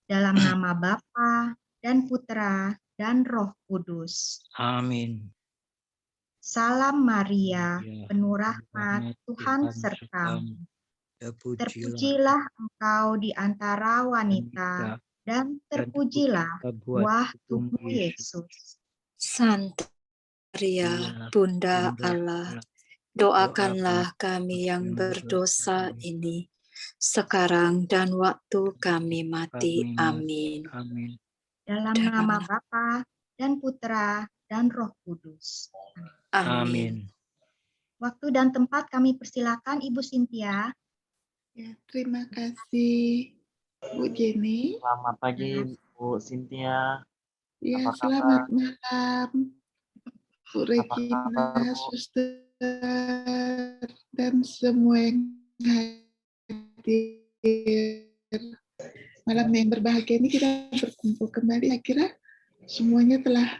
dalam nama Bapa dan Putra dan Roh Kudus. Amin. Salam Maria, Ya, penuh rahmat, rahmat Tuhan Tuhan sertamu. terpujilah Terpujilah engkau di antara wanita, dan terpujilah buah tubuh Yesus. Santa Maria, Bunda Allah, doakanlah kami yang berdosa ini, sekarang dan waktu kami mati. Amin. Amin. Dalam nama Bapa dan Putra dan Roh Kudus. Amin. Waktu dan tempat kami persilakan Ibu Cynthia. Ya, terima kasih Bu Jenny. Selamat pagi Bu Cynthia. Ya, Apa kabar? selamat malam Bu Apa Regina, kabar, Bu? Suster, dan semua yang hadir. Malam yang berbahagia ini kita berkumpul kembali. Akhirnya semuanya telah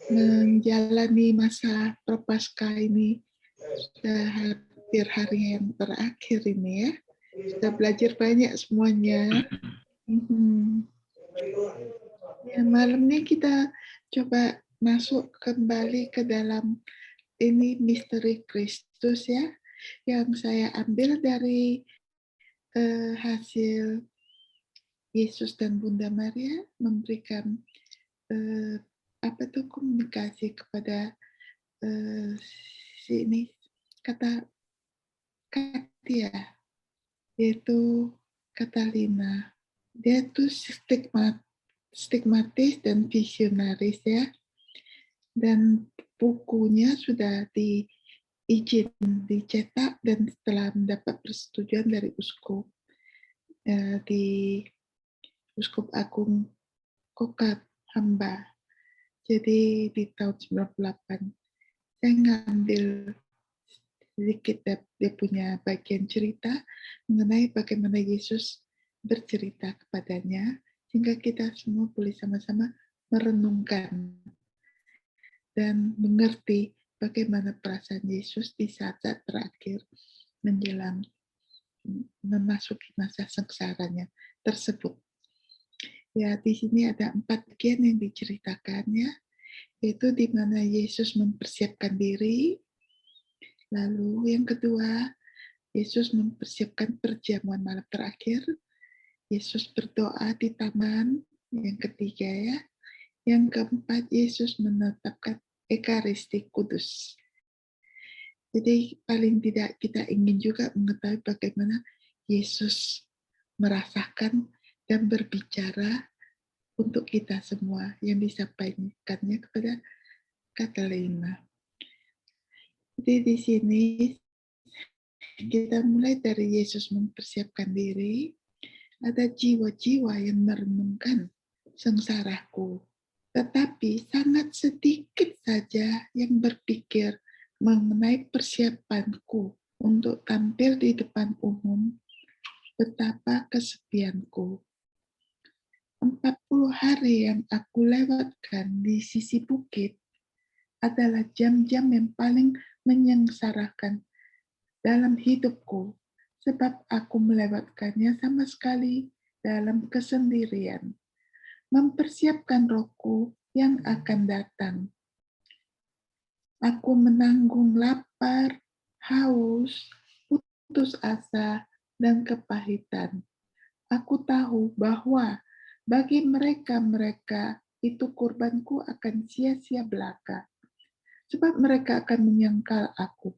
menjalani masa Prapaskah ini. Sudah hampir hari yang terakhir ini ya. Sudah belajar banyak semuanya. Ya, malam ini kita coba masuk kembali ke dalam ini misteri Kristus ya, yang saya ambil dari hasil Yesus dan Bunda Maria memberikan komunikasi kepada sini kata Katia, yaitu Catalina. Dia tuh stigmatis dan visionaris ya, dan bukunya sudah diizin dicetak dan setelah mendapat persetujuan dari uskup di Uskup Agung Kokab Hamba. Jadi di tahun 98 saya ngambil sedikit dia punya bagian cerita mengenai bagaimana Yesus bercerita kepadanya, sehingga kita semua boleh sama-sama merenungkan dan mengerti bagaimana perasaan Yesus di saat-saat terakhir menjelang memasuki masa sengsaranya tersebut. Ya, di sini ada 4 bagian yang diceritakannya, yaitu di mana Yesus mempersiapkan diri. Lalu yang kedua, Yesus mempersiapkan perjamuan malam terakhir. Yesus berdoa di taman. Yang ketiga ya. Yang keempat, Yesus menetapkan Ekaristi Kudus. Jadi paling tidak kita ingin juga mengetahui bagaimana Yesus merasakan dan berbicara untuk kita semua yang disampaikannya kepada Catalina. Jadi di sini kita mulai dari Yesus mempersiapkan diri, ada jiwa-jiwa yang merenungkan sengsaraku, tetapi sangat sedikit saja yang berpikir mengenai persiapanku untuk tampil di depan umum, betapa kesepianku. 40 hari yang aku lewatkan di sisi bukit adalah jam-jam yang paling menyengsarakan dalam hidupku, sebab aku melewatkannya sama sekali dalam kesendirian, mempersiapkan rohku yang akan datang. Aku menanggung lapar, haus, putus asa, dan kepahitan. Aku tahu bahwa bagi mereka itu kurbanku akan sia-sia belaka, sebab mereka akan menyangkal aku.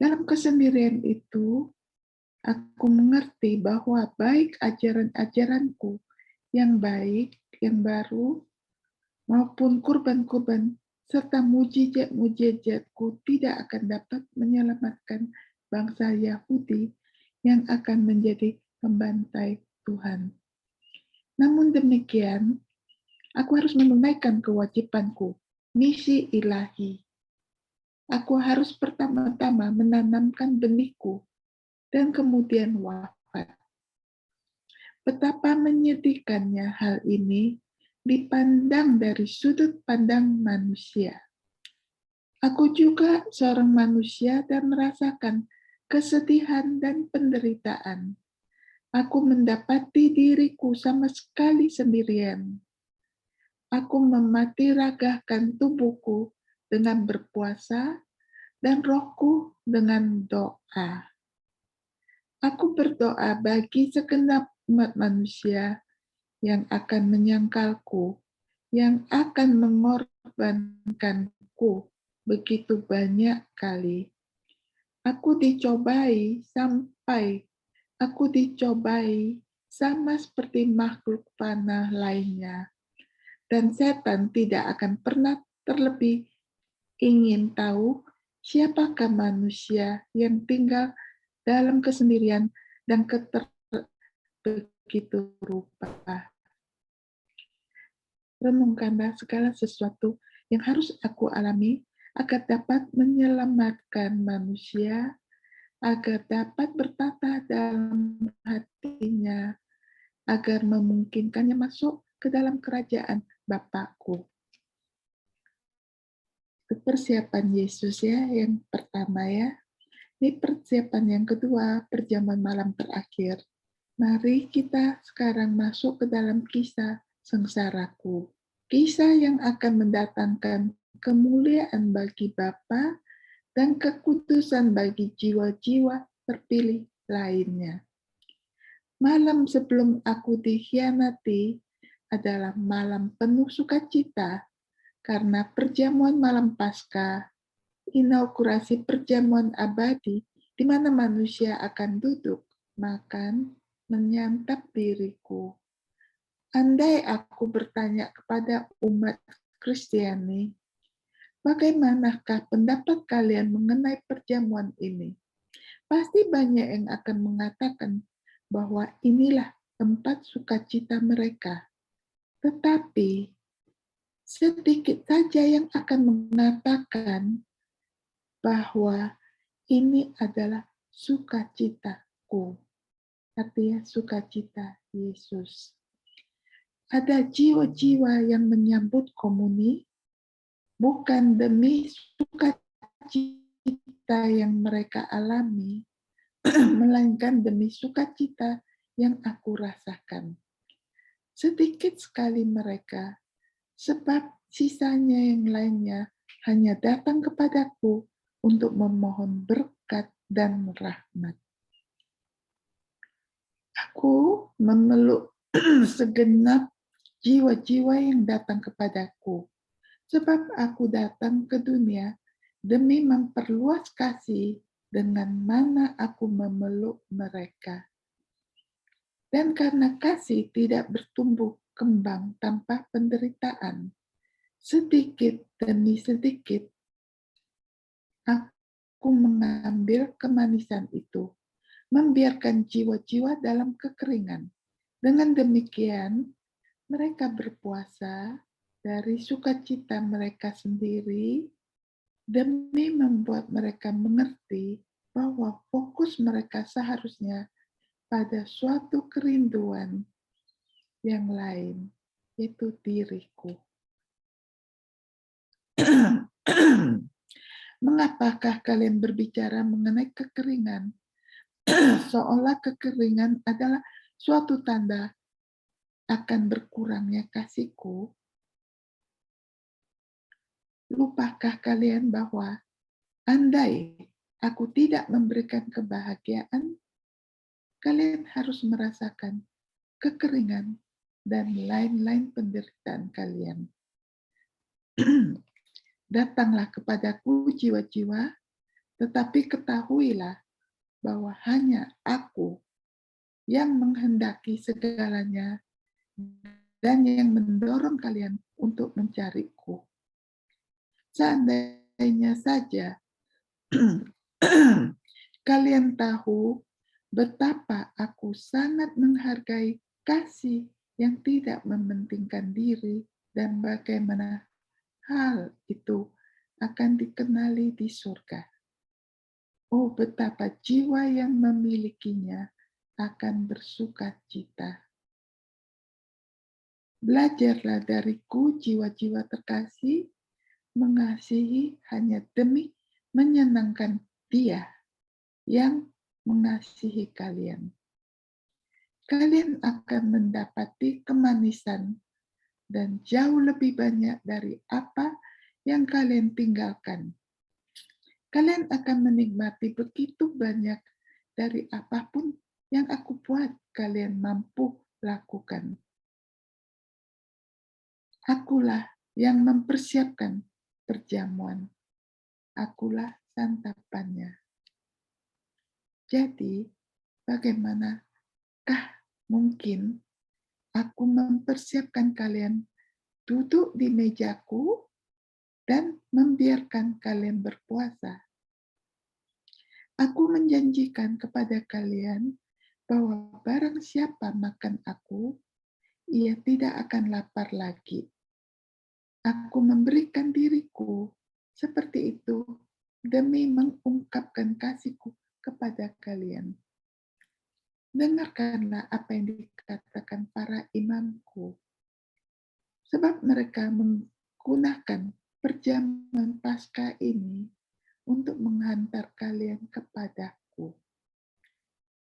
Dalam kesendirian itu, aku mengerti bahwa baik ajaran-ajaranku yang baik, yang baru, maupun kurban-kurban serta mujizat-mujizatku tidak akan dapat menyelamatkan bangsa Yahudi yang akan menjadi pembantai Tuhan. Namun demikian, aku harus menunaikan kewajibanku, misi ilahi. Aku harus pertama-tama menanamkan benihku dan kemudian wafat. Betapa menyedihkannya hal ini dipandang dari sudut pandang manusia. Aku juga seorang manusia dan merasakan kesedihan dan penderitaan. Aku mendapati diriku sama sekali sendirian. Aku mematiragahkan tubuhku dengan berpuasa dan rohku dengan doa. Aku berdoa bagi segenap umat manusia yang akan menyangkalku, yang akan mengorbankanku begitu banyak kali. Aku dicobai sama seperti makhluk panah lainnya. Dan setan tidak akan pernah terlebih ingin tahu siapakah manusia yang tinggal dalam kesendirian dan begitu rupa. Renungkanlah segala sesuatu yang harus aku alami agar dapat menyelamatkan manusia, agar dapat bertata dalam hatinya, agar memungkinkannya masuk ke dalam kerajaan Bapakku. Persiapan Yesus ya, yang pertama ya. Ini persiapan yang kedua, perjamuan malam terakhir. Mari kita sekarang masuk ke dalam kisah sengsaraku. Kisah yang akan mendatangkan kemuliaan bagi Bapa dan kekudusan bagi jiwa-jiwa terpilih lainnya. Malam sebelum aku dikhianati adalah malam penuh sukacita karena perjamuan malam Paskah, inaugurasi perjamuan abadi di mana manusia akan duduk, makan, menyantap diriku. Andai aku bertanya kepada umat Kristiani, bagaimanakah pendapat kalian mengenai perjamuan ini? Pasti banyak yang akan mengatakan bahwa inilah tempat sukacita mereka. Tetapi sedikit saja yang akan mengatakan bahwa ini adalah sukacitaku. Artinya sukacita Yesus. Ada jiwa-jiwa yang menyambut komuni bukan demi sukacita yang mereka alami, melainkan demi sukacita yang aku rasakan. Sedikit sekali mereka, sebab sisanya yang lainnya hanya datang kepadaku untuk memohon berkat dan rahmat. Aku memeluk segenap jiwa-jiwa yang datang kepadaku, sebab aku datang ke dunia demi memperluas kasih dengan mana aku memeluk mereka. Dan karena kasih tidak bertumbuh kembang tanpa penderitaan, sedikit demi sedikit aku mengambil kemanisan itu, membiarkan jiwa-jiwa dalam kekeringan. Dengan demikian, mereka berpuasa dari sukacita mereka sendiri demi membuat mereka mengerti bahwa fokus mereka seharusnya pada suatu kerinduan yang lain, yaitu diriku. Mengapakah kalian berbicara mengenai kekeringan? Seolah kekeringan adalah suatu tanda akan berkurangnya kasihku. Lupakah kalian bahwa andai aku tidak memberikan kebahagiaan, kalian harus merasakan kekeringan dan lain-lain penderitaan kalian. Datanglah kepadaku jiwa-jiwa, tetapi ketahuilah bahwa hanya aku yang menghendaki segalanya dan yang mendorong kalian untuk mencariku. Seandainya saja kalian tahu betapa aku sangat menghargai kasih yang tidak mementingkan diri dan bagaimana hal itu akan dikenali di surga. Oh, betapa jiwa yang memilikinya akan bersukacita. Belajarlah dariku jiwa-jiwa terkasih, mengasihi hanya demi menyenangkan Dia yang mengasihi kalian. kalian akan mendapati kemanisan dan jauh lebih banyak dari apa yang kalian tinggalkan. Kalian akan menikmati begitu banyak dari apapun yang aku buat kalian mampu lakukan. Akulah yang mempersiapkan perjamuan. Akulah santapannya. Jadi, bagaimanakah mungkin aku mempersiapkan kalian duduk di mejaku dan membiarkan kalian berpuasa? Aku menjanjikan kepada kalian bahwa barang siapa makan aku, ia tidak akan lapar lagi. Aku memberikan diriku seperti itu demi mengungkapkan kasihku kepada kalian. Dengarkanlah apa yang dikatakan para imamku, sebab mereka menggunakan perjamuan Paskah ini untuk menghantar kalian kepadaku.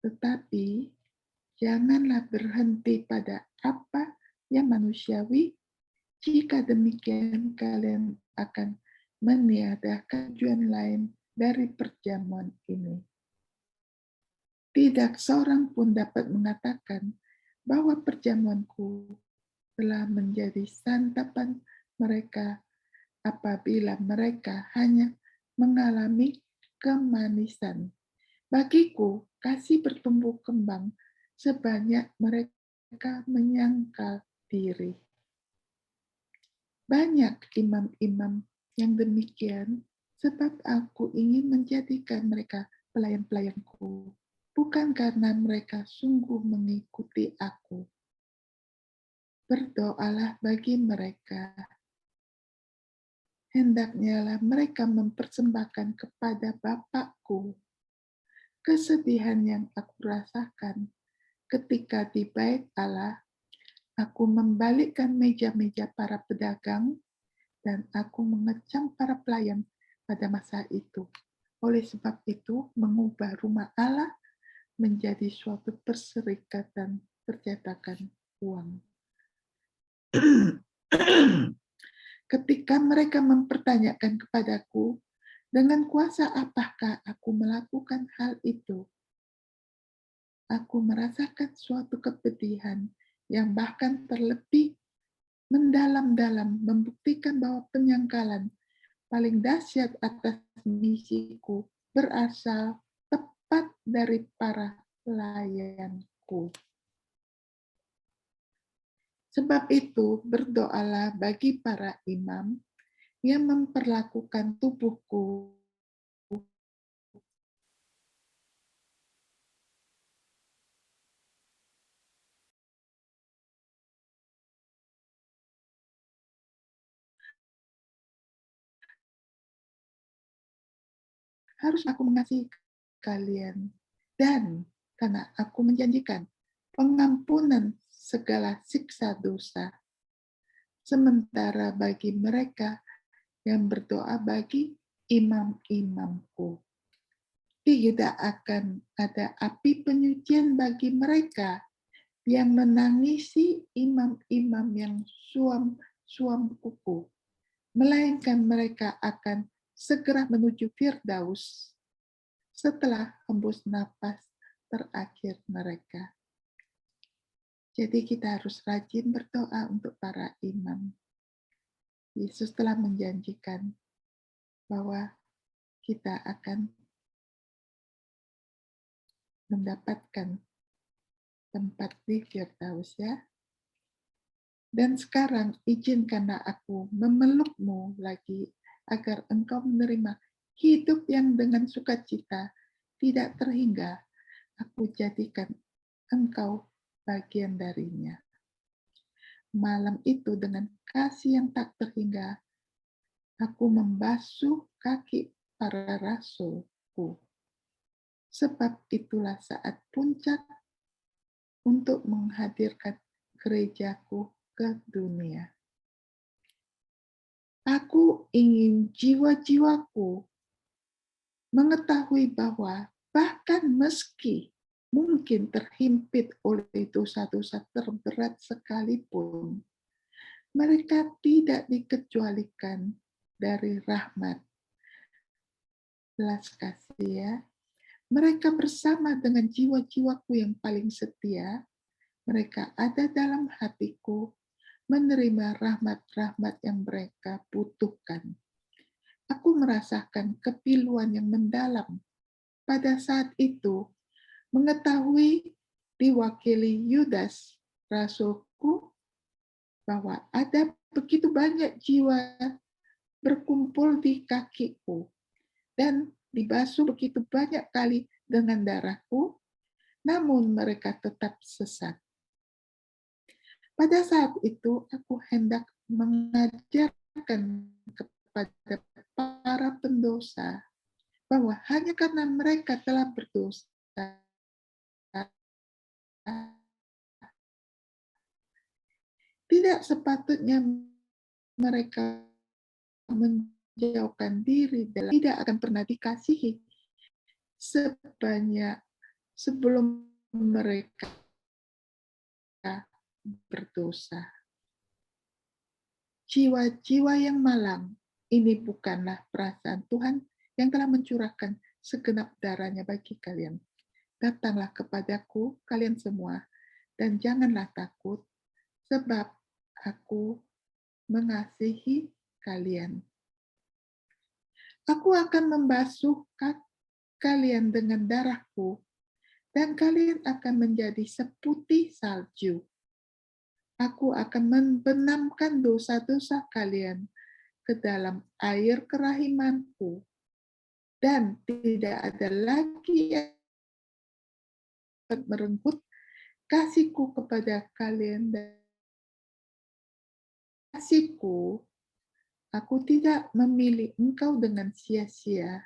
Tetapi janganlah berhenti pada apa yang manusiawi. Jika demikian, kalian akan meniadakan tujuan lain dari perjamuan ini. Tidak seorang pun dapat mengatakan bahwa perjamuanku telah menjadi santapan mereka apabila mereka hanya mengalami kemanisan. Bagiku, kasih bertumbuh kembang sebanyak mereka menyangkal diri. Banyak imam-imam yang demikian, sebab aku ingin menjadikan mereka pelayan-pelayanku, bukan karena mereka sungguh mengikuti aku. Berdoalah bagi mereka. Hendaknya lah mereka mempersembahkan kepada Bapakku kesedihan yang aku rasakan ketika di bait Allah. Aku membalikkan meja-meja para pedagang dan aku mengecam para pelayan pada masa itu. Oleh sebab itu, mengubah rumah Allah menjadi suatu perserikatan percetakan uang. Ketika mereka mempertanyakan kepadaku, dengan kuasa apakah aku melakukan hal itu? Aku merasakan suatu kepedihan yang bahkan terlebih mendalam-dalam membuktikan bahwa penyangkalan paling dahsyat atas misiku berasal tepat dari para pelayanku. Sebab itu, berdoalah bagi para imam yang memperlakukan tubuhku harus aku mengasihi kalian. Dan karena aku menjanjikan pengampunan segala siksa dosa. Sementara bagi mereka yang berdoa bagi imam-imamku, tidak akan ada api penyucian bagi mereka yang menangisi imam-imam yang suam kuku, melainkan mereka akan segera menuju Firdaus setelah hembus napas terakhir mereka. Jadi kita harus rajin berdoa untuk para imam. Yesus telah menjanjikan bahwa kita akan mendapatkan tempat di Firdaus, ya. Dan sekarang izinkanlah aku memelukmu lagi agar engkau menerima hidup yang dengan sukacita tidak terhingga. Aku jadikan engkau bagian darinya. Malam itu dengan kasih yang tak terhingga, aku membasuh kaki para rasulku. Sebab itulah saat puncak untuk menghadirkan gerejaku ke dunia. Aku ingin jiwa-jiwaku mengetahui bahwa bahkan meski mungkin terhimpit oleh dosa-dosa terberat sekalipun, mereka tidak dikecualikan dari rahmat belas kasih. Mereka bersama dengan jiwa-jiwaku yang paling setia, mereka ada dalam hatiku, menerima rahmat-rahmat yang mereka butuhkan. Aku merasakan kepiluan yang mendalam pada saat itu, mengetahui diwakili Yudas, rasulku, bahwa ada begitu banyak jiwa berkumpul di kakiku dan dibasuh begitu banyak kali dengan darahku, namun mereka tetap sesat. Pada saat itu, aku hendak mengajarkan kepada para pendosa bahwa hanya karena mereka telah berdosa, tidak sepatutnya mereka menjauhkan diri dan tidak akan pernah dikasihi sebanyak sebelum mereka berdosa. Jiwa-jiwa yang malang, ini bukanlah perasaan Tuhan yang telah mencurahkan segenap darahnya bagi kalian. Datanglah kepadaku, kalian semua, dan janganlah takut, sebab aku mengasihi kalian. Aku akan membasuh kalian dengan darahku, dan kalian akan menjadi seputih salju. Aku akan membenamkan dosa-dosa kalian ke dalam air kerahimanku, dan tidak ada lagi yang merenggut kasihku kepada kalian. Dan kasihku, aku tidak memilih engkau dengan sia-sia.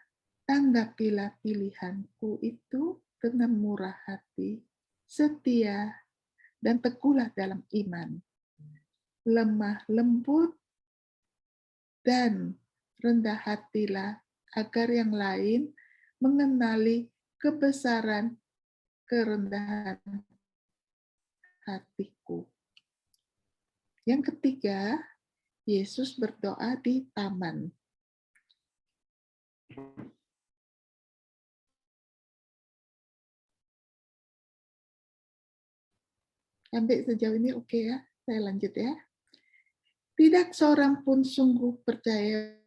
Tanggapilah pilihanku itu dengan murah hati, setia, dan teguhlah dalam iman. Lemah lembut dan rendah hatilah, agar yang lain mengenali kebesaran kerendahan hatiku. Yang ketiga, Yesus berdoa di taman. Sampai sejauh ini oke ya, saya lanjut ya. Tidak seorang pun sungguh percaya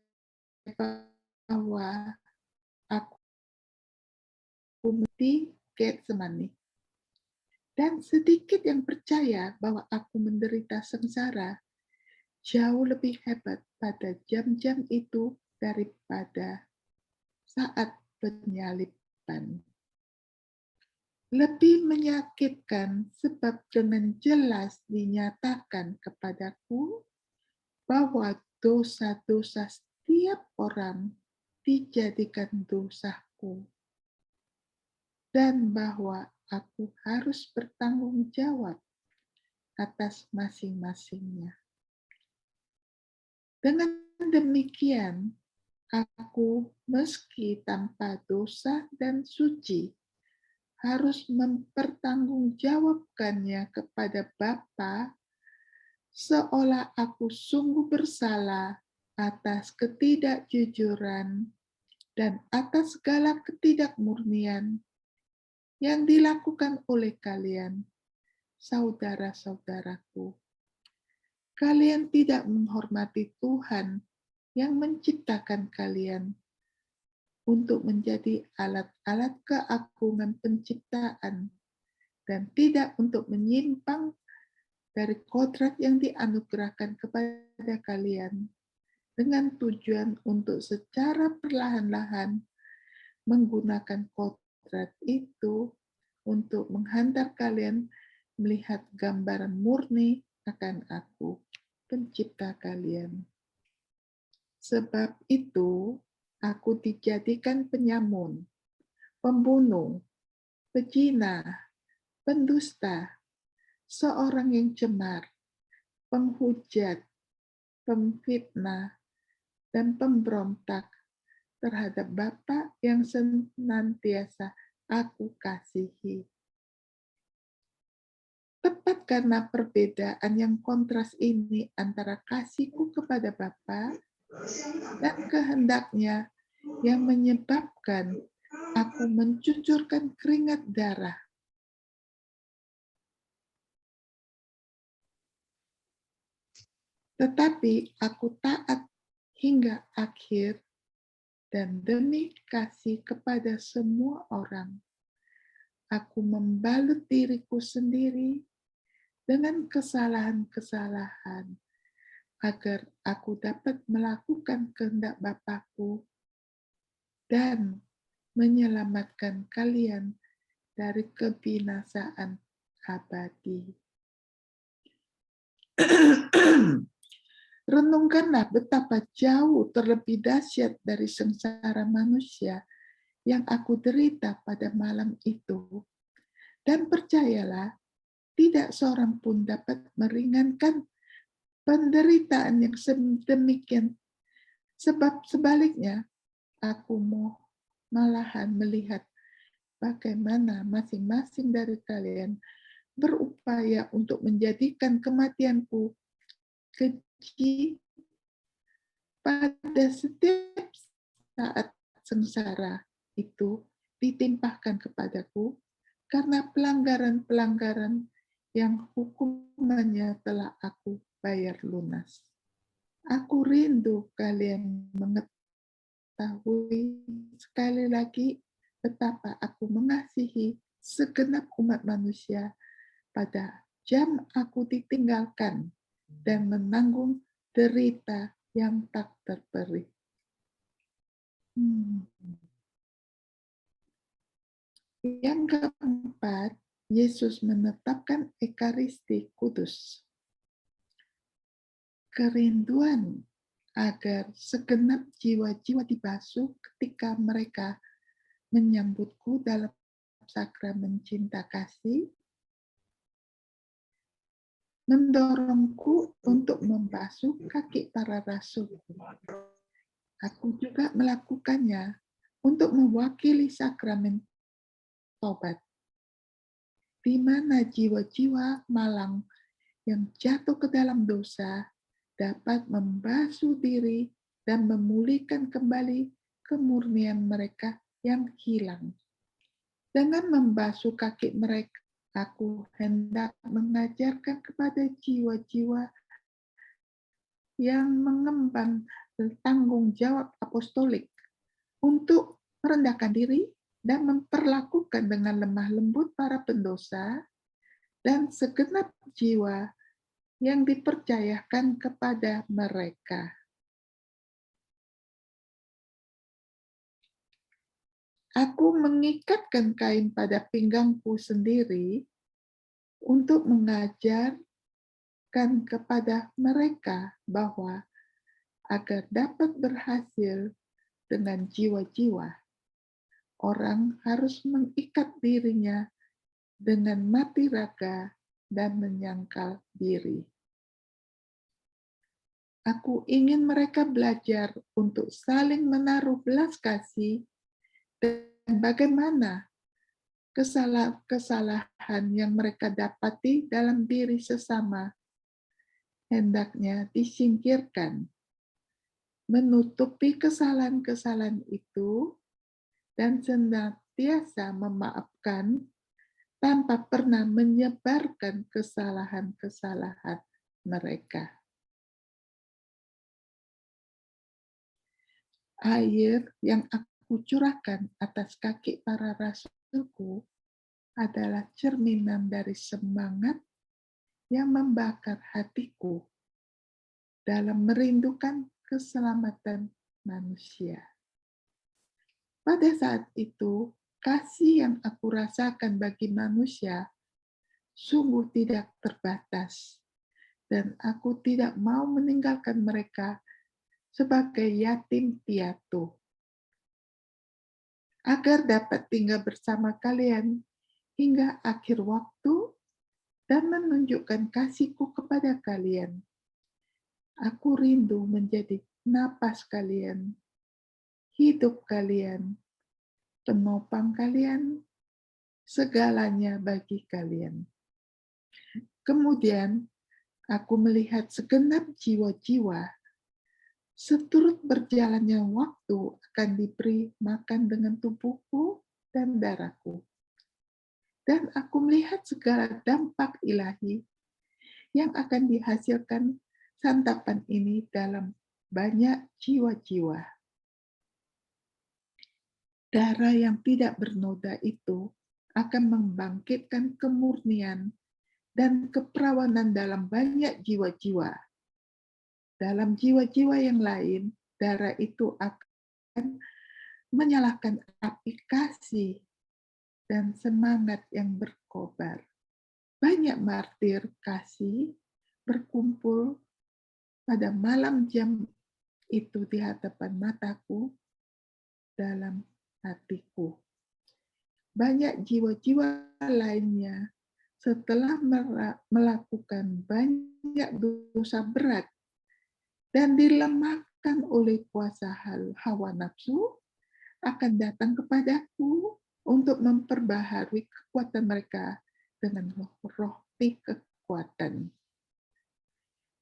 bahwa aku mati Getsemani. Dan sedikit yang percaya bahwa aku menderita sengsara jauh lebih hebat pada jam-jam itu daripada saat penyaliban. Lebih menyakitkan sebab dengan jelas dinyatakan kepadaku bahwa dosa-dosa setiap orang dijadikan dosaku, dan bahwa aku harus bertanggung jawab atas masing-masingnya. Dengan demikian, aku meski tanpa dosa dan suci, harus mempertanggungjawabkannya kepada Bapa, seolah aku sungguh bersalah atas ketidakjujuran dan atas segala ketidakmurnian yang dilakukan oleh kalian, saudara-saudaraku. Kalian tidak menghormati Tuhan yang menciptakan kalian untuk menjadi alat-alat keagungan penciptaan dan tidak untuk menyimpang dari kodrat yang dianugerahkan kepada kalian dengan tujuan untuk secara perlahan-lahan menggunakan kodrat itu untuk menghantar kalian melihat gambaran murni akan aku, pencipta kalian. Sebab itu, aku dijadikan penyamun, pembunuh, pezina, pendusta, seorang yang cemar, penghujat, pemfitnah, dan pemberontak terhadap Bapa yang senantiasa aku kasihi. Tepat karena perbedaan yang kontras ini antara kasihku kepada Bapa dan kehendaknya yang menyebabkan aku mencucurkan keringat darah. Tetapi aku taat hingga akhir, dan demi kasih kepada semua orang, aku membalut diriku sendiri dengan kesalahan-kesalahan, agar aku dapat melakukan kehendak Bapa-Ku dan menyelamatkan kalian dari kebinasaan abadi. Renungkanlah betapa jauh terlebih dahsyat dari sengsara manusia yang aku derita pada malam itu. Dan percayalah, tidak seorang pun dapat meringankan penderitaan yang sedemikian. Sebab sebaliknya, aku mau malahan melihat bagaimana masing-masing dari kalian berupaya untuk menjadikan kematianku keji pada setiap saat sengsara itu ditimpahkan kepadaku karena pelanggaran-pelanggaran yang hukumannya telah aku bayar lunas. Aku rindu kalian mengetahui sekali lagi betapa aku mengasihi segenap umat manusia pada jam aku ditinggalkan dan menanggung derita yang tak terperi. Yang keempat, Yesus menetapkan Ekaristi Kudus. Kerinduan agar segenap jiwa-jiwa dibasuh ketika mereka menyambutku dalam sakramen cinta kasih, mendorongku untuk membasuh kaki para rasul. Aku juga melakukannya untuk mewakili sakramen tobat, di mana jiwa-jiwa malang yang jatuh ke dalam dosa dapat membasuh diri dan memulihkan kembali kemurnian mereka yang hilang. Dengan membasuh kaki mereka, aku hendak mengajarkan kepada jiwa-jiwa yang mengemban tanggung jawab apostolik untuk merendahkan diri dan memperlakukan dengan lemah lembut para pendosa dan segenap jiwa yang dipercayakan kepada mereka. Aku mengikatkan kain pada pinggangku sendiri untuk mengajarkan kepada mereka bahwa agar dapat berhasil dengan jiwa-jiwa, orang harus mengikat dirinya dengan mati raga dan menyangkal diri. Aku ingin mereka belajar untuk saling menaruh belas kasih dan bagaimana kesalahan yang mereka dapati dalam diri sesama hendaknya disingkirkan, menutupi kesalahan-kesalahan itu, dan senantiasa memaafkan tanpa pernah menyebarkan kesalahan-kesalahan mereka. Air yang aku curahkan atas kaki para rasulku adalah cerminan dari semangat yang membakar hatiku dalam merindukan keselamatan manusia. Pada saat itu, kasih yang aku rasakan bagi manusia sungguh tidak terbatas, dan aku tidak mau meninggalkan mereka sebagai yatim piatu. Agar dapat tinggal bersama kalian hingga akhir waktu dan menunjukkan kasihku kepada kalian. Aku rindu menjadi napas kalian, hidup kalian, penopang kalian, segalanya bagi kalian. Kemudian aku melihat segenap jiwa-jiwa seturut berjalannya waktu akan diberi makan dengan tubuhku dan darahku. Dan aku melihat segala dampak ilahi yang akan dihasilkan santapan ini dalam banyak jiwa-jiwa. Darah yang tidak bernoda itu akan membangkitkan kemurnian dan keperawanan dalam banyak jiwa-jiwa. Dalam jiwa-jiwa yang lain, darah itu akan menyalakan api kasih dan semangat yang berkobar. Banyak martir kasih berkumpul pada malam jam itu di hadapan mataku dalam hatiku. Banyak jiwa-jiwa lainnya setelah melakukan banyak dosa berat dan dilemahkan oleh kuasa hawa nafsu, akan datang kepadaku untuk memperbaharui kekuatan mereka dengan roh kekuatan.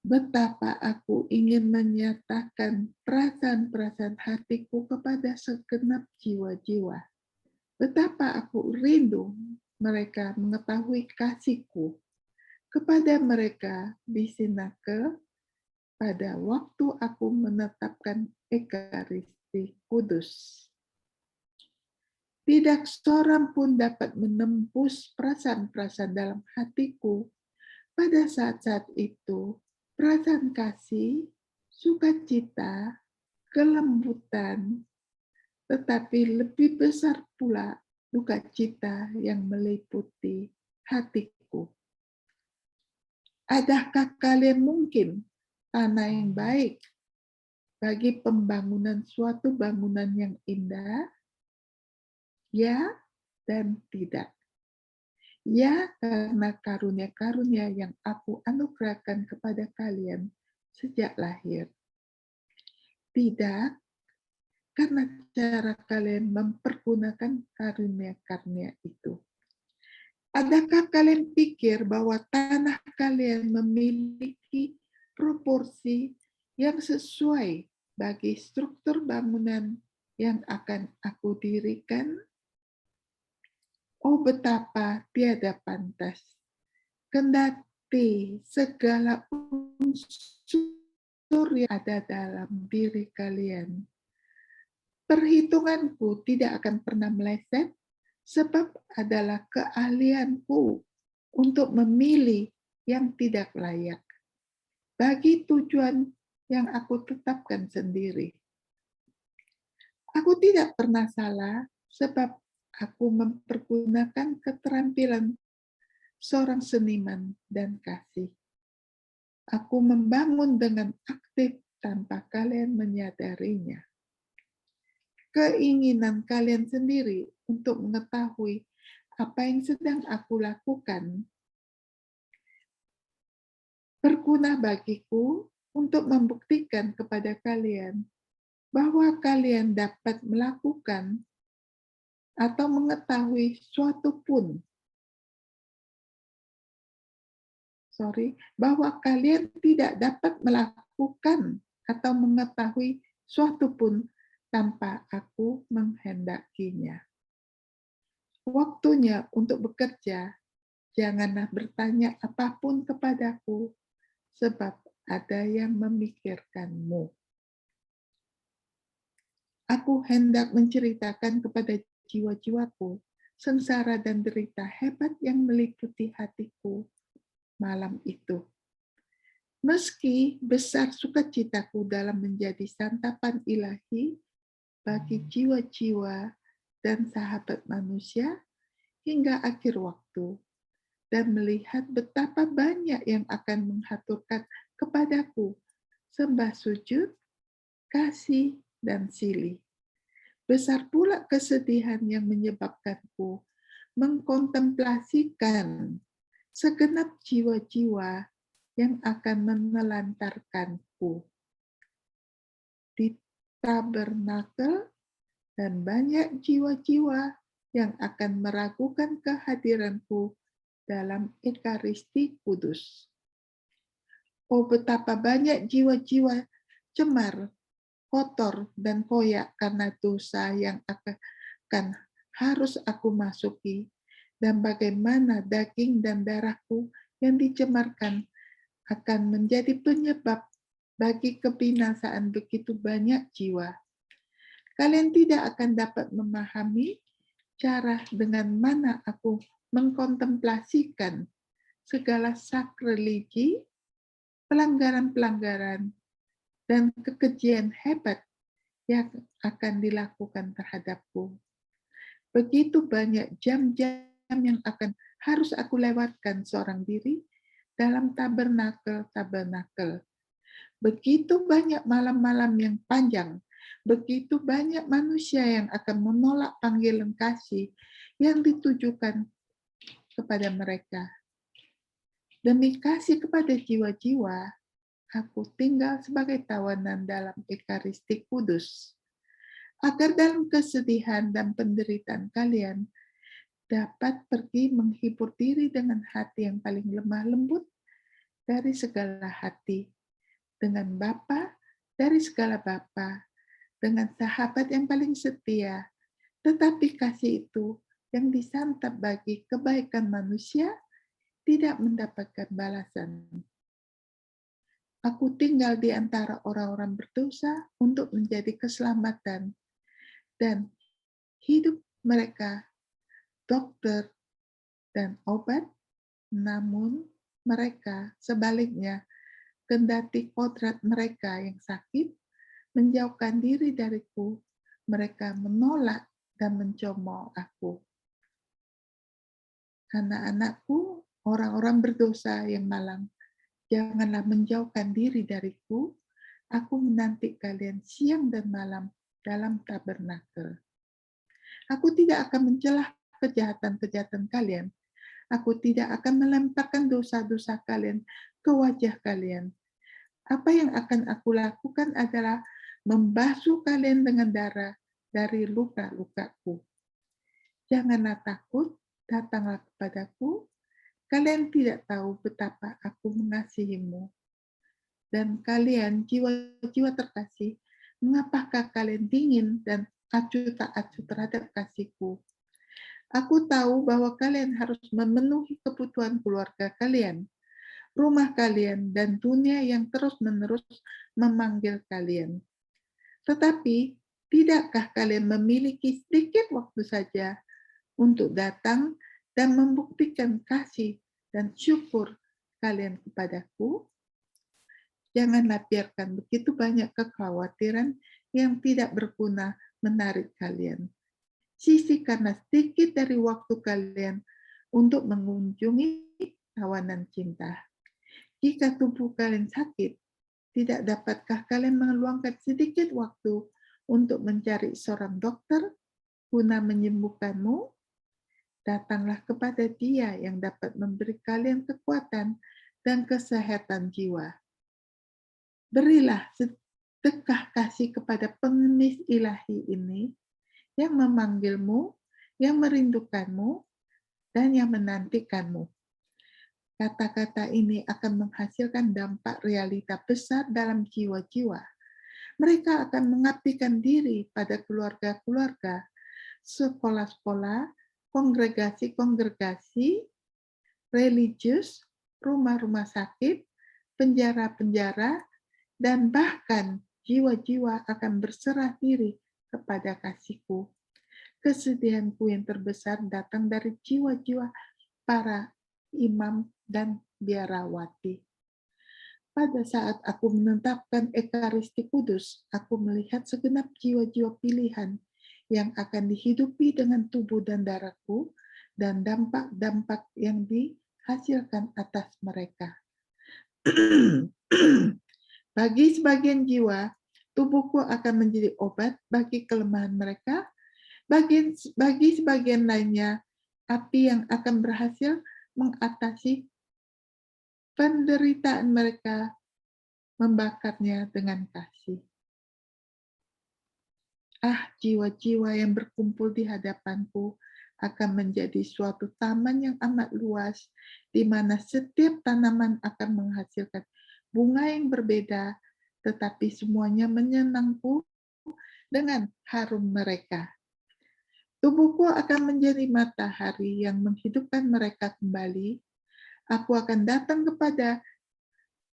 Betapa aku ingin menyatakan perasaan-perasaan hatiku kepada segenap jiwa-jiwa. Betapa aku rindu mereka mengetahui kasihku kepada mereka di Sinake pada waktu aku menetapkan Ekaristi Kudus. Tidak seorang pun dapat menembus perasaan-perasaan dalam hatiku pada saat-saat itu. Perasaan kasih, sukacita, kelembutan, tetapi lebih besar pula duka cita yang meliputi hatiku. Adakah kalian mungkin tanah yang baik bagi pembangunan suatu bangunan yang indah? Ya dan tidak. Ya, karena karunia-karunia yang aku anugerahkan kepada kalian sejak lahir. Tidak, karena cara kalian mempergunakan karunia-karunia itu. Adakah kalian pikir bahwa tanah kalian memiliki proporsi yang sesuai bagi struktur bangunan yang akan aku dirikan? Oh, betapa tiada pantas. Kendati segala unsur yang ada dalam diri kalian, perhitunganku tidak akan pernah meleset, sebab adalah keahlianku untuk memilih yang tidak layak bagi tujuan yang aku tetapkan sendiri. Aku tidak pernah salah, sebab aku mempergunakan keterampilan seorang seniman dan kasih. Aku membangun dengan aktif tanpa kalian menyadarinya. Keinginan kalian sendiri untuk mengetahui apa yang sedang aku lakukan berguna bagiku untuk membuktikan kepada kalian bahwa kalian dapat melakukan atau mengetahui bahwa kalian tidak dapat melakukan atau mengetahui suatu pun tanpa aku menghendakinya. Waktunya untuk bekerja, janganlah bertanya apapun kepadaku, sebab ada yang memikirkanmu. Aku hendak menceritakan kepada jiwa-jiwaku sengsara dan derita hebat yang meliputi hatiku malam itu. Meski besar sukacitaku dalam menjadi santapan ilahi bagi jiwa-jiwa dan sahabat manusia hingga akhir waktu, dan melihat betapa banyak yang akan menghaturkan kepadaku sembah sujud, kasih, dan silih. Besar pula kesedihan yang menyebabkanku mengkontemplasikan segenap jiwa-jiwa yang akan menelantarkanku di tabernakel, dan banyak jiwa-jiwa yang akan meragukan kehadiranku dalam Ekaristi Kudus. Oh, betapa banyak jiwa-jiwa cemar, kotor, dan koyak karena dosa yang akan harus aku masuki, dan bagaimana daging dan darahku yang dicemarkan akan menjadi penyebab bagi kebinasaan begitu banyak jiwa. Kalian tidak akan dapat memahami cara dengan mana aku mengkontemplasikan segala sakraligi, pelanggaran-pelanggaran, dan kekejian hebat yang akan dilakukan terhadapku. Begitu banyak jam-jam yang akan harus aku lewatkan seorang diri dalam tabernakel. Begitu banyak malam-malam yang panjang, begitu banyak manusia yang akan menolak panggilan kasih yang ditujukan kepada mereka. Demi kasih kepada jiwa-jiwa, aku tinggal sebagai tawanan dalam Ekaristi Kudus, agar dalam kesedihan dan penderitaan kalian dapat pergi menghibur diri dengan hati yang paling lemah lembut dari segala hati, dengan Bapa dari segala Bapa, dengan sahabat yang paling setia, tetapi kasih itu yang disantap bagi kebaikan manusia tidak mendapatkan balasan. Aku tinggal di antara orang-orang berdosa untuk menjadi keselamatan, dan hidup mereka dokter dan obat, namun mereka sebaliknya, kendati kodrat mereka yang sakit menjauhkan diri dariku, mereka menolak dan mencemooh aku. Anak-anakku, orang-orang berdosa yang malang, janganlah menjauhkan diri dariku. Aku menanti kalian siang dan malam dalam tabernakel. Aku tidak akan mencelah kejahatan-kejahatan kalian. Aku tidak akan melemparkan dosa-dosa kalian ke wajah kalian. Apa yang akan aku lakukan adalah membasuh kalian dengan darah dari luka-lukaku. Janganlah takut, datanglah kepadaku. Kalian tidak tahu betapa aku mengasihimu. Dan kalian, jiwa-jiwa terkasih, mengapakah kalian dingin dan acuh tak acuh terhadap kasihku? Aku tahu bahwa kalian harus memenuhi kebutuhan keluarga kalian, rumah kalian, dan dunia yang terus-menerus memanggil kalian. Tetapi, tidakkah kalian memiliki sedikit waktu saja untuk datang dan membuktikan kasih dan syukur kalian kepadaku? Janganlah biarkan begitu banyak kekhawatiran yang tidak berguna menarik kalian. Sisihkanlah sedikit dari waktu kalian untuk mengunjungi tawanan cinta. Jika tubuh kalian sakit, tidak dapatkah kalian meluangkan sedikit waktu untuk mencari seorang dokter guna menyembuhkanmu? Datanglah kepada Dia yang dapat memberi kalian kekuatan dan kesehatan jiwa. Berilah sedekah kasih kepada pengemis ilahi ini yang memanggilmu, yang merindukanmu, dan yang menantikanmu. Kata-kata ini akan menghasilkan dampak realita besar dalam jiwa-jiwa. Mereka akan mengabdikan diri pada keluarga-keluarga, sekolah-sekolah, kongregasi-kongregasi, religius, rumah-rumah sakit, penjara-penjara, dan bahkan jiwa-jiwa akan berserah diri kepada kasihku. Kesedihanku yang terbesar datang dari jiwa-jiwa para imam dan biarawati. Pada saat aku menetapkan Ekaristi Kudus, aku melihat segenap jiwa-jiwa pilihan yang akan dihidupi dengan tubuh dan darahku dan dampak-dampak yang dihasilkan atas mereka. Bagi sebagian jiwa, tubuhku akan menjadi obat bagi kelemahan mereka. Bagi sebagian lainnya, api yang akan berhasil mengatasi penderitaan mereka, membakarnya dengan kasih. Ah, jiwa-jiwa yang berkumpul di hadapanku akan menjadi suatu taman yang amat luas, di mana setiap tanaman akan menghasilkan bunga yang berbeda, tetapi semuanya menyenangku dengan harum mereka. Tubuhku akan menjadi matahari yang menghidupkan mereka kembali. Aku akan datang kepada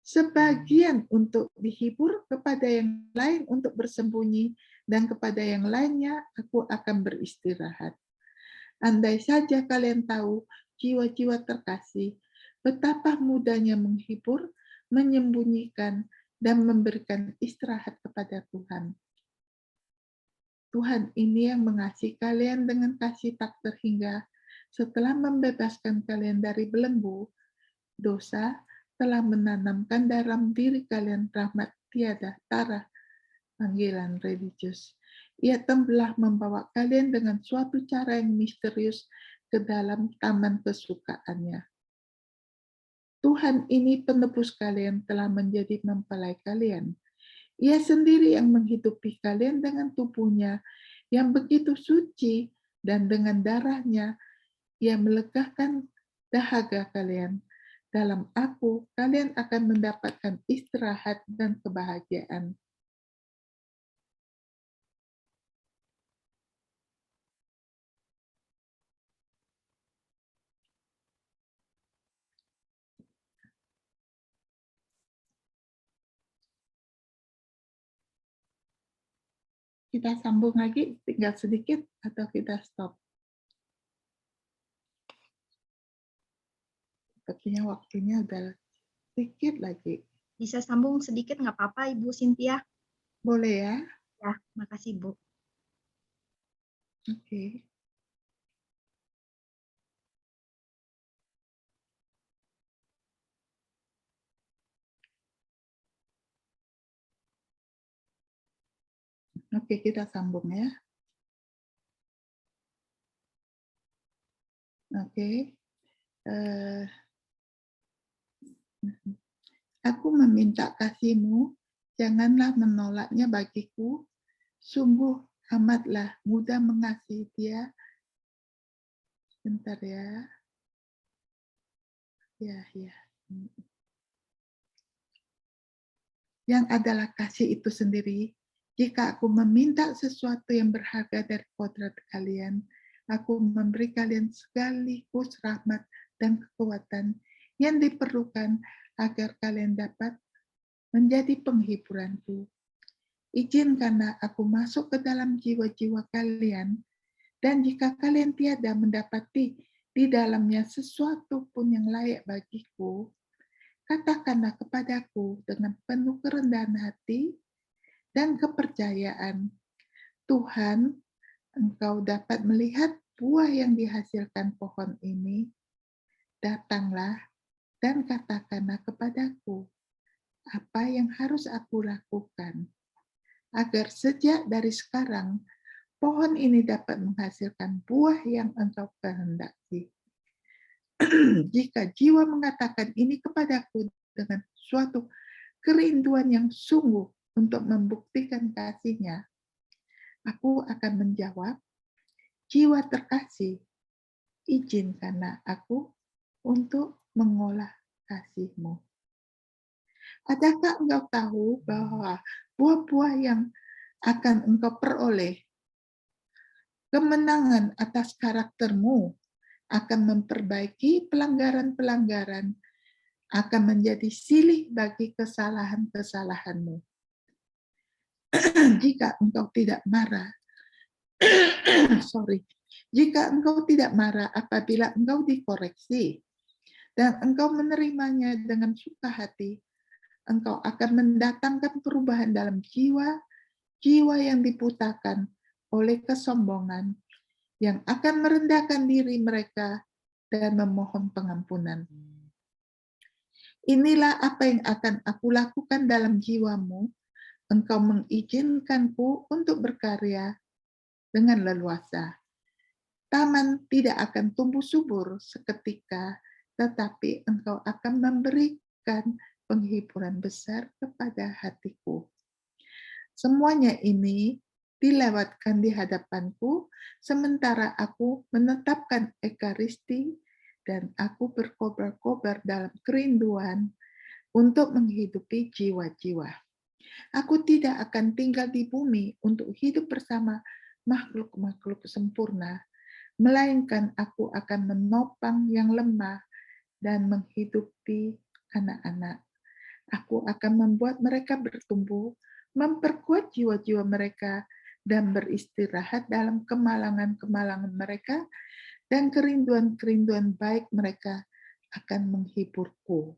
sebagian untuk dihibur, kepada yang lain untuk bersembunyi, dan kepada yang lainnya aku akan beristirahat. Andai saja kalian tahu, jiwa-jiwa terkasih, betapa mudahnya menghibur, menyembunyikan, dan memberikan istirahat kepada Tuhan. Tuhan ini yang mengasihi kalian dengan kasih tak terhingga, setelah membebaskan kalian dari belenggu dosa, telah menanamkan dalam diri kalian rahmat tiada tara, panggilan religius. Ia telah membawa kalian dengan suatu cara yang misterius ke dalam taman kesukaannya. Tuhan ini penebus kalian telah menjadi mempelai kalian. Ia sendiri yang menghidupi kalian dengan tubuhnya yang begitu suci, dan dengan darahnya ia melegakan dahaga kalian. Dalam Aku, kalian akan mendapatkan istirahat dan kebahagiaan. Kita sambung lagi, tinggal sedikit atau kita stop? Sepertinya waktunya udah sedikit lagi. Bisa sambung sedikit nggak apa-apa, Ibu Cynthia? Boleh ya? Ya, makasih, Bu. Oke. Oke, kita sambung ya. Oke. Aku meminta kasih-Mu, janganlah menolaknya bagiku. Sungguh amatlah mudah mengasihi Dia. Bentar ya. Ya. Yang adalah kasih itu sendiri. Jika aku meminta sesuatu yang berharga dari kodrat kalian, aku memberi kalian sekaligus rahmat dan kekuatan yang diperlukan agar kalian dapat menjadi penghiburanku. Izinkanlah aku masuk ke dalam jiwa-jiwa kalian, dan jika kalian tiada mendapati di dalamnya sesuatu pun yang layak bagiku, katakanlah kepadaku dengan penuh kerendahan hati dan kepercayaan, Tuhan, Engkau dapat melihat buah yang dihasilkan pohon ini. Datanglah dan katakanlah kepadaku apa yang harus aku lakukan, agar sejak dari sekarang pohon ini dapat menghasilkan buah yang Engkau kehendaki. Jika jiwa mengatakan ini kepadaku dengan suatu kerinduan yang sungguh untuk membuktikan kasih-Nya, aku akan menjawab, jiwa terkasih, izinkanlah aku untuk mengolah kasih-Mu. Adakah engkau tahu bahwa buah-buah yang akan engkau peroleh, kemenangan atas karaktermu, akan memperbaiki pelanggaran-pelanggaran, akan menjadi silih bagi kesalahan-kesalahanmu. Jika engkau tidak marah, jika engkau tidak marah apabila engkau dikoreksi, dan engkau menerimanya dengan suka hati, engkau akan mendatangkan perubahan dalam jiwa yang dibutakan oleh kesombongan, yang akan merendahkan diri mereka dan memohon pengampunan. Inilah apa yang akan aku lakukan dalam jiwamu. Engkau mengizinkanku untuk berkarya dengan leluasa. Taman tidak akan tumbuh subur seketika, tetapi engkau akan memberikan penghiburan besar kepada hatiku. Semuanya ini dilewatkan di hadapanku, sementara aku menetapkan Ekaristi dan aku berkobar-kobar dalam kerinduan untuk menghidupi jiwa-jiwa. Aku tidak akan tinggal di bumi untuk hidup bersama makhluk-makhluk sempurna, melainkan aku akan menopang yang lemah dan menghidupi anak-anak. Aku akan membuat mereka bertumbuh, memperkuat jiwa-jiwa mereka, dan beristirahat dalam kemalangan-kemalangan mereka, dan kerinduan-kerinduan baik mereka akan menghiburku.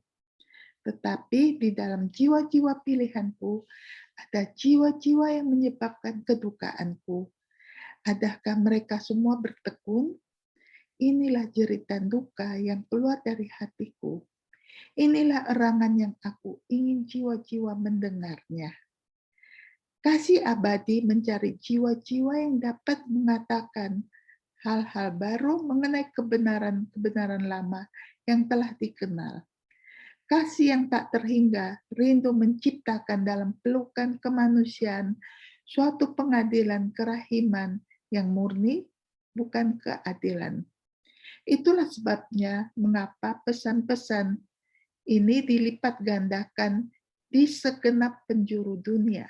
Tetapi di dalam jiwa-jiwa pilihanku, ada jiwa-jiwa yang menyebabkan kedukaanku. Adakah mereka semua bertekun? Inilah jeritan duka yang keluar dari hatiku. Inilah erangan yang aku ingin jiwa-jiwa mendengarnya. Kasih abadi mencari jiwa-jiwa yang dapat mengatakan hal-hal baru mengenai kebenaran-kebenaran lama yang telah dikenal. Kasih yang tak terhingga, rindu menciptakan dalam pelukan kemanusiaan suatu pengadilan kerahiman yang murni, bukan keadilan. Itulah sebabnya mengapa pesan-pesan ini dilipat gandakan di segenap penjuru dunia.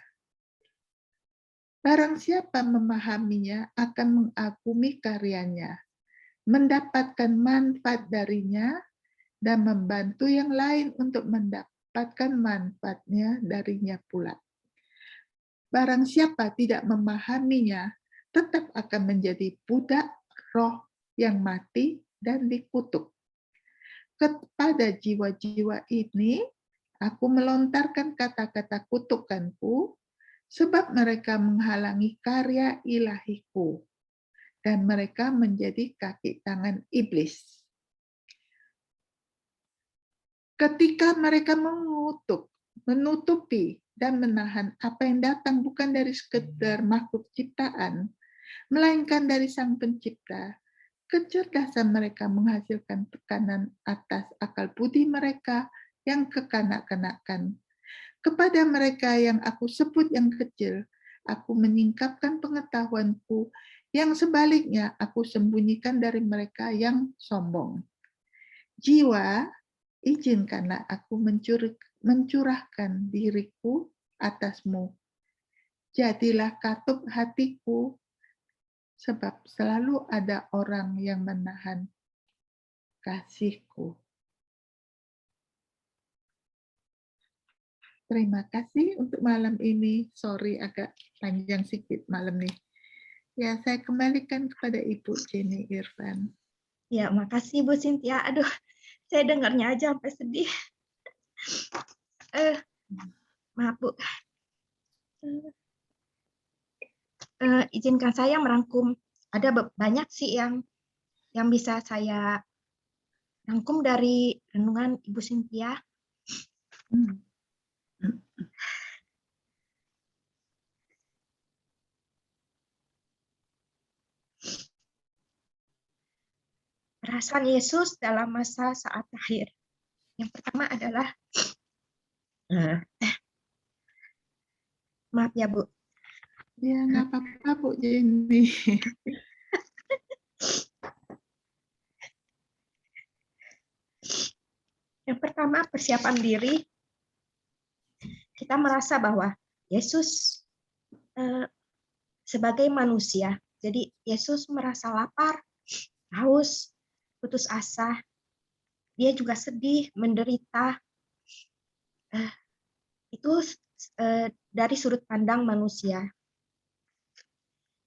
Barang siapa memahaminya akan mengagumi karyanya, mendapatkan manfaat darinya, dan membantu yang lain untuk mendapatkan manfaatnya darinya pula. Barang siapa tidak memahaminya, tetap akan menjadi budak roh yang mati dan dikutuk. Kepada jiwa-jiwa ini, aku melontarkan kata-kata kutukanku, sebab mereka menghalangi karya ilahiku, dan mereka menjadi kaki tangan iblis. Ketika mereka mengutuk, menutupi, dan menahan apa yang datang bukan dari sekedar makhluk ciptaan, melainkan dari Sang Pencipta, kecerdasan mereka menghasilkan tekanan atas akal budi mereka yang kekanak-kanakan. Kepada mereka yang aku sebut yang kecil, aku menyingkapkan pengetahuanku, yang sebaliknya aku sembunyikan dari mereka yang sombong. Jiwa, izinkanlah aku mencurahkan diriku atasmu. Jadilah katup hatiku, sebab selalu ada orang yang menahan kasihku. Terima kasih untuk malam ini. Sorry agak panjang sedikit malam nih. Ya, saya kembalikan kepada Ibu Jenny Irfan. Ya, makasih Bu Cynthia. Aduh, saya dengarnya aja sampai sedih. Maaf Bu. Izinkan saya merangkum. Ada banyak sih yang bisa saya rangkum dari renungan Ibu Cynthia. Perasaan Yesus dalam masa saat akhir. Yang pertama adalah, maaf ya Bu. Ya, nggak apa-apa Bu Jenny. Yang pertama, persiapan diri. Kita merasa bahwa Yesus sebagai manusia, jadi Yesus merasa lapar, haus, putus asa, dia juga sedih, menderita. Itu dari sudut pandang manusia.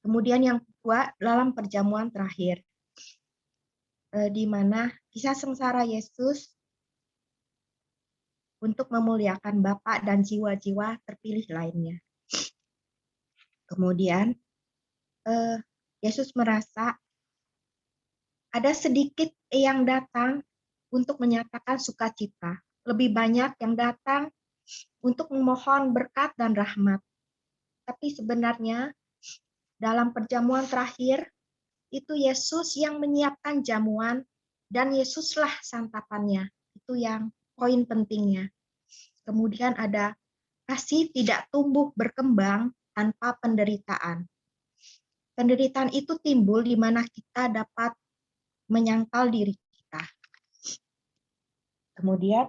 Kemudian yang kedua, dalam perjamuan terakhir, di mana kisah sengsara Yesus untuk memuliakan Bapa dan jiwa-jiwa terpilih lainnya. Kemudian Yesus merasa ada sedikit yang datang untuk menyatakan sukacita. Lebih banyak yang datang untuk memohon berkat dan rahmat. Tapi sebenarnya dalam perjamuan terakhir, itu Yesus yang menyiapkan jamuan dan Yesuslah santapannya. Itu yang poin pentingnya. Kemudian ada kasih tidak tumbuh berkembang tanpa penderitaan. penderitaan itu timbul di mana kita dapat menyangkal diri kita. Kemudian,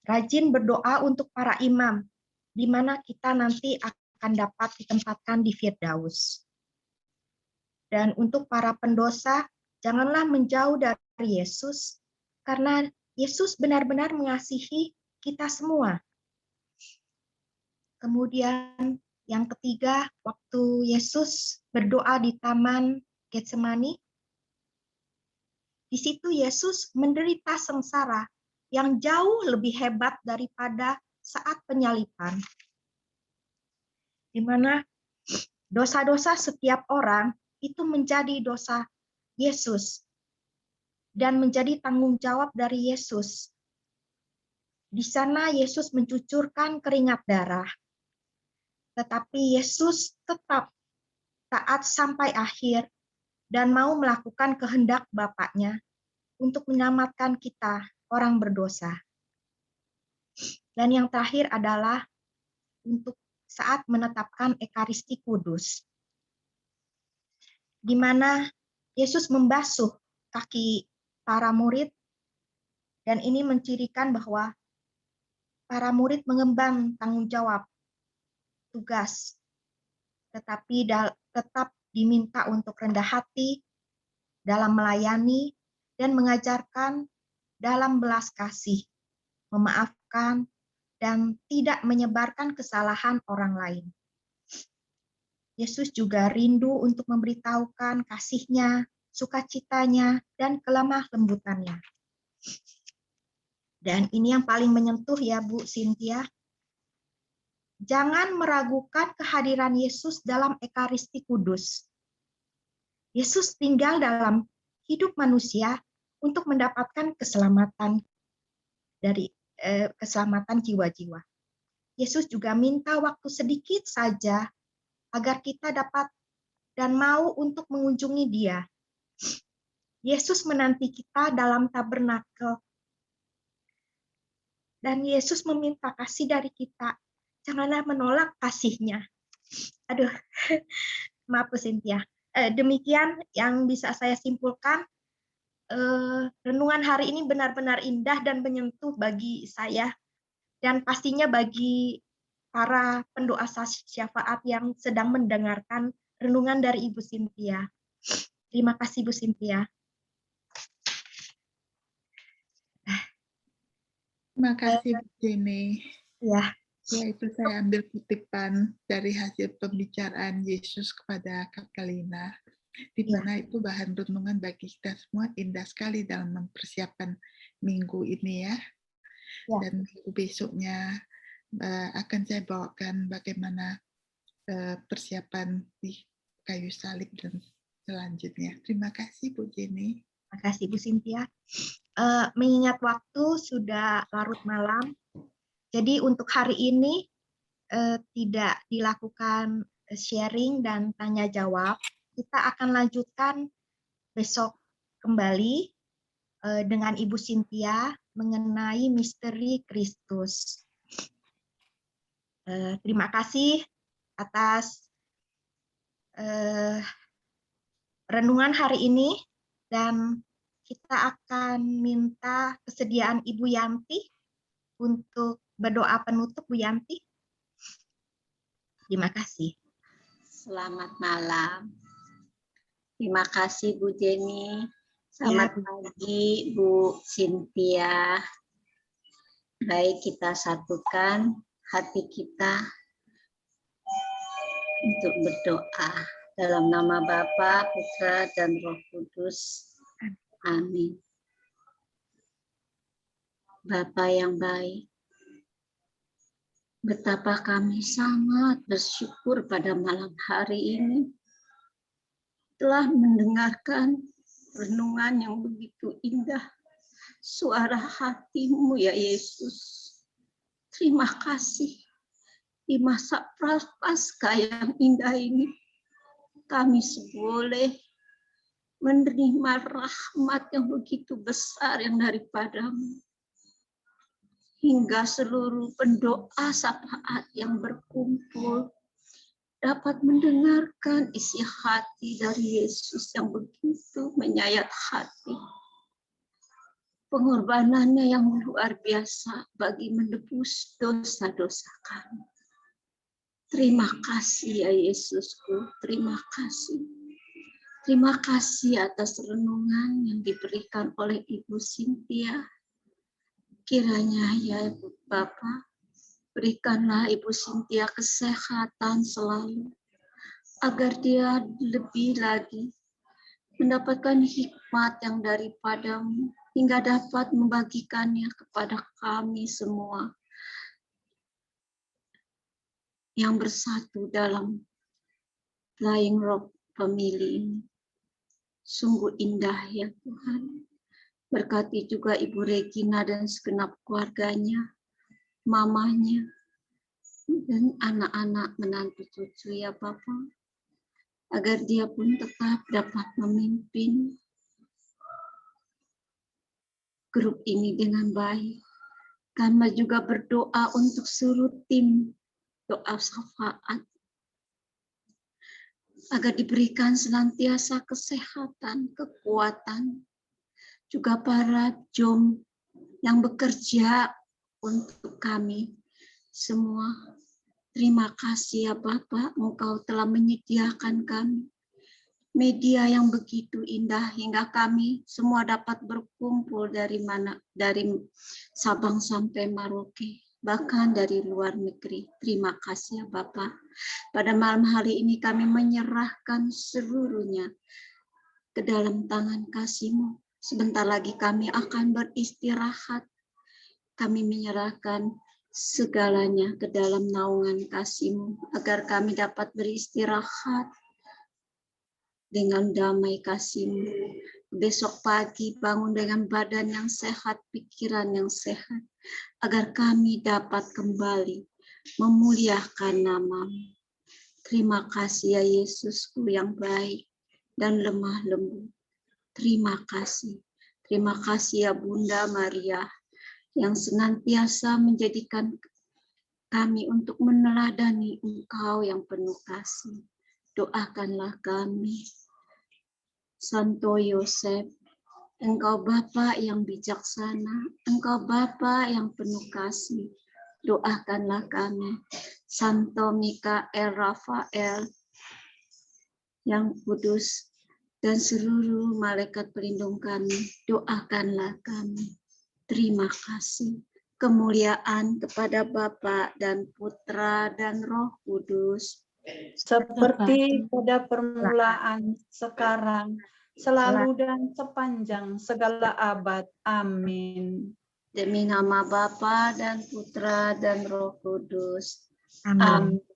rajin berdoa untuk para imam, di mana kita nanti akan dapat ditempatkan di Firdaus. Dan untuk para pendosa, janganlah menjauh dari Yesus, karena Yesus benar-benar mengasihi kita semua. Kemudian yang ketiga, waktu Yesus berdoa di Taman Getsemani, di situ Yesus menderita sengsara yang jauh lebih hebat daripada saat penyaliban. Di mana dosa-dosa setiap orang itu menjadi dosa Yesus dan menjadi tanggung jawab dari Yesus. Di sana Yesus mencucurkan keringat darah. Tetapi Yesus tetap taat sampai akhir dan mau melakukan kehendak Bapaknya untuk menyelamatkan kita, orang berdosa. Dan yang terakhir adalah untuk saat menetapkan Ekaristi Kudus, di mana Yesus membasuh kaki para murid, dan ini mencirikan bahwa para murid mengemban tanggung jawab tugas, tetapi tetap diminta untuk rendah hati dalam melayani dan mengajarkan dalam belas kasih, memaafkan, dan tidak menyebarkan kesalahan orang lain. Yesus juga rindu untuk memberitahukan kasih-Nya, sukacitanya, dan kelemah lembutannya. Dan ini yang paling menyentuh ya Bu Cynthia. Jangan meragukan kehadiran Yesus dalam Ekaristi Kudus. Yesus tinggal dalam hidup manusia untuk mendapatkan keselamatan dari keselamatan jiwa-jiwa. Yesus juga minta waktu sedikit saja agar kita dapat dan mau untuk mengunjungi Dia. Yesus menanti kita dalam tabernakel. Dan Yesus meminta kasih dari kita. Janganlah menolak kasih-Nya. Aduh, maaf Bu Cynthia. Demikian yang bisa saya simpulkan. Renungan hari ini benar-benar indah dan menyentuh bagi saya. Dan pastinya bagi para pendoa syafaat yang sedang mendengarkan renungan dari Ibu Cynthia. Terima kasih Bu Cynthia. Terima kasih Bu Jenny. Ya. Ya, itu saya ambil kutipan dari hasil pembicaraan Yesus kepada Katalina, di mana itu bahan renungan bagi kita semua indah sekali dalam mempersiapkan minggu ini ya. Dan besoknya akan saya bawakan bagaimana persiapan di kayu salib dan selanjutnya. Terima kasih Bu Jenny. Terima kasih Bu Cynthia. Mengingat waktu sudah larut malam, jadi untuk hari ini tidak dilakukan sharing dan tanya jawab. Kita akan lanjutkan besok kembali dengan Ibu Cynthia mengenai misteri Kristus. Terima kasih atas renungan hari ini, dan kita akan minta kesediaan Ibu Yanti untuk berdoa penutup. Bu Yanti. Terima kasih. Selamat malam. Terima kasih Bu Jenny. Selamat pagi Bu Cynthia. Baik, kita satukan hati kita untuk berdoa dalam nama Bapa, Putra, dan Roh Kudus. Amin. Bapa yang baik, betapa kami sangat bersyukur pada malam hari ini telah mendengarkan renungan yang begitu indah, suara hati-Mu ya Yesus. Terima kasih di masa Prapaskah yang indah ini kami boleh menerima rahmat yang begitu besar yang daripada-Mu. Hingga seluruh pendoa syafaat yang berkumpul dapat mendengarkan isi hati dari Yesus yang begitu menyayat hati. Pengorbanannya yang luar biasa bagi menebus dosa-dosa kami. Terima kasih ya Yesusku, terima kasih. Terima kasih atas renungan yang diberikan oleh Ibu Cynthia. Kiranya ya Bapak, berikanlah Ibu Cynthia kesehatan selalu, agar dia lebih lagi mendapatkan hikmat yang daripadamu, hingga dapat membagikannya kepada kami semua yang bersatu dalam Flying Rock Family ini. Sungguh indah ya Tuhan. Berkati juga Ibu Regina dan segenap keluarganya, mamanya, dan anak-anak menantu cucu ya Bapak, agar dia pun tetap dapat memimpin grup ini dengan baik. Kami juga berdoa untuk seluruh tim doa syafaat, agar diberikan senantiasa kesehatan, kekuatan, juga para jom yang bekerja untuk kami semua. Terima kasih ya Bapak, Engkau telah menyediakan kami media yang begitu indah hingga kami semua dapat berkumpul dari Sabang sampai Merauke, bahkan dari luar negeri. Terima kasih ya Bapak. Pada malam hari ini kami menyerahkan seluruhnya ke dalam tangan kasih-Mu. Sebentar lagi kami akan beristirahat. Kami menyerahkan segalanya ke dalam naungan kasih-Mu, agar kami dapat beristirahat dengan damai kasih-Mu. Besok pagi bangun dengan badan yang sehat, pikiran yang sehat, agar kami dapat kembali memuliakan nama-Mu. Terima kasih ya Yesusku yang baik dan lemah lembut. Terima kasih. Terima kasih ya Bunda Maria yang senantiasa menjadikan kami untuk meneladani Engkau yang penuh kasih. Doakanlah kami. Santo Yosef, Engkau Bapa yang bijaksana, Engkau Bapa yang penuh kasih. Doakanlah kami. Santo Mikael Rafael yang kudus dan seluruh malaikat pelindung kami, doakanlah kami. Terima kasih. Kemuliaan kepada Bapa dan Putra dan Roh Kudus, seperti pada permulaan, sekarang, selalu dan sepanjang segala abad. Amin. Demi nama Bapa dan Putra dan Roh Kudus. Amin. Amin.